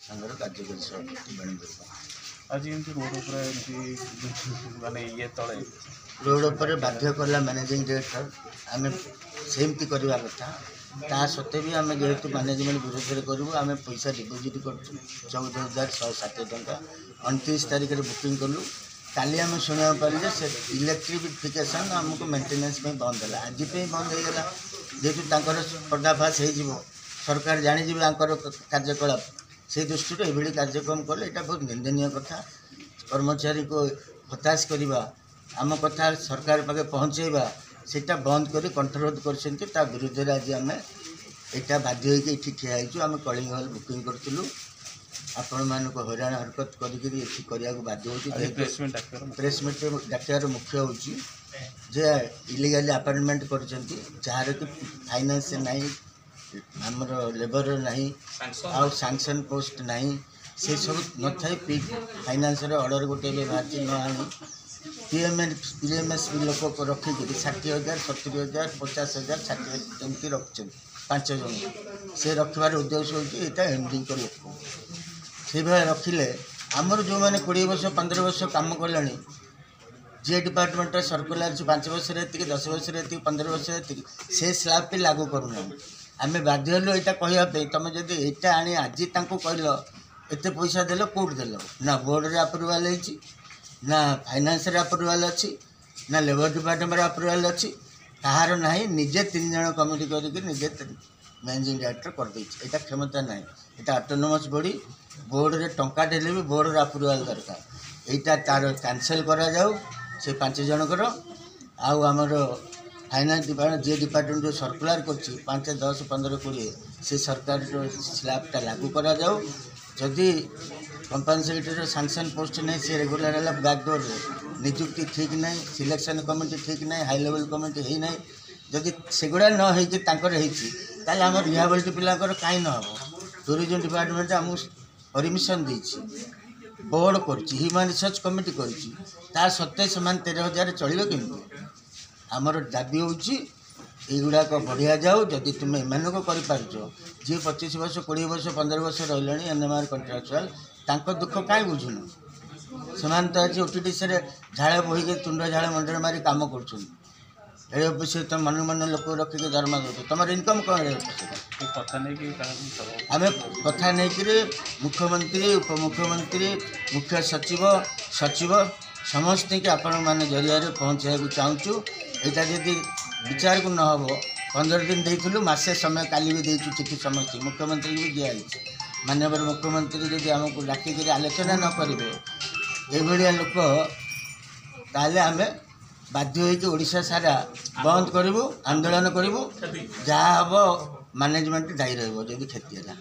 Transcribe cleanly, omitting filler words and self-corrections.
संघर कार्यकारी सभापति बेणुगुरुवा आज एमती रोड माने ये तले रोड पर बाध्य कला मैनेजिंग डायरेक्टर आम सेमती करवा कथा ता सत्वे भी आम जेहेतु मैनेजमेंट विरोध में करूँ आम पैसा डिपोजिट कर 14,160 टंका 29 तारीख में बुकिंग कलु काली आम शुणा पारे से इलेक्ट्रिफिकेशन आमको मेंटेनेंस में बंद है आज बंद हो गला जेहेतु पर्दाफाश हो सरकार जाणीजे कार्यकलाप से दृष्टि ये कार्यक्रम कले यहाँ बहुत निंदनीय कथा कर्मचारी को हताश करवा आम कथा सरकार पाखे पहुँचेबा सेटा बंद कर कंठरोध कर विरुद्ध में आज आम यहाँ बाध्य होती ठिया आम कलिंग हल बुकिंग करूँ आपण मानक हईराण हरकत करने बाध्य हो प्रेसमिट डाक्टर मुख्य हूँ जे इलीगल अपॉइंटमेंट कर जार कि फाइनेंस नहीं आमर लेबर नहीं आउ सैंक्शन पोस्ट नहीं से सब न थी फाइनेंस ऑर्डर गोटे बाहर न आनी पीएमएस भी लोक को रखिक 60,000 70,000 50,000 60 एमती रखते 5 जन से रखार उद्देश्य होता एमडी कर से भाई रखिले आमर जो मैंने 20 वर्ष 15 वर्ष कम कले जी डिपार्टमेंट सर्कुलर 5 वर्ष 10 वर्ष 15 वर्ष से स्लैब पे लागू करूना आम बाध्य हलु यहाँ कहवाई तुम जब यहाँ आनी आज कहल एत पैसा देल कौट देल ना बोर्ड रे अप्रूवाल हो ना फाइनेंस अप्रूवाल अच्छी ना लेबर डिपार्टमेंट अप्रूवाल अच्छी कहार ना निजे 3 जन कमिटी करके निजे मैनेजिंग डायरेक्टर करदे यहाँ क्षमता ना यहाँ ऑटोनोमस बॉडी बोर्ड रे टंका देले भी बोर्ड अप्रूवाल दरकार यहाँ तार कैंसल करा जाऊ से 5 जनकर आमर फाइनान्स डिपार्टमेंट जे डिपार्टमेंट जो सर्कुलर कर 5 10 15 20 से सरकार स्लैबटा लागू करा जाऊ जदि कंपनी सेक्रेटरी सैंक्शन पोस्ट नहीं से रेगुलर है बैकडोर रे निजुक्ति ठीक नहीं सिलेक्शन कमिटी ठीक नहीं हाई लेवल कमिटी है नहीं जदि सेगुड़ा न होता आम रिहाबिलिटी पिलांकर कहीं न हम टूरिज्म डिपार्टमेंट आम परमिशन देती बोर्ड कर ह्यूमन रिसर्च कमिटी कर सत्वे से 13,000 चलो केमती आमर दाबी होगुड़ाक बढ़िया जाऊ जदि तुम एमानक कर जी 25 वर्ष 20 वर्ष 15 वर्ष रही एनएमआर कंट्राक्चुआल तांको दुख कहीं बुझुन से तो आज ओटीटी से झाड़ बोहिके तुंड झाड़ मंडल मारी कम कर तुम मन मन लोक रखिक दरमा दे तुम इनकम कौन आम कथा नहीं मुख्यमंत्री उपमुख्यमंत्री मुख्य सचिव सचिव समस्त के आपण मैंने जरिया पहुँचाइक चाहूँ यहाँ जदि विचार को न हो 15 दिन देलु मसे समय काली भी देचु चिठी समस्त मुख्यमंत्री भी दिखाई माननीय मुख्यमंत्री जब आमको डाकिक आलोचना न करेंगे ये लोक ताले आम बाध्य होशा सारा बंद करूँ आंदोलन करूँ जहाँ हम मैनेजमेंट दायी रही क्षति है।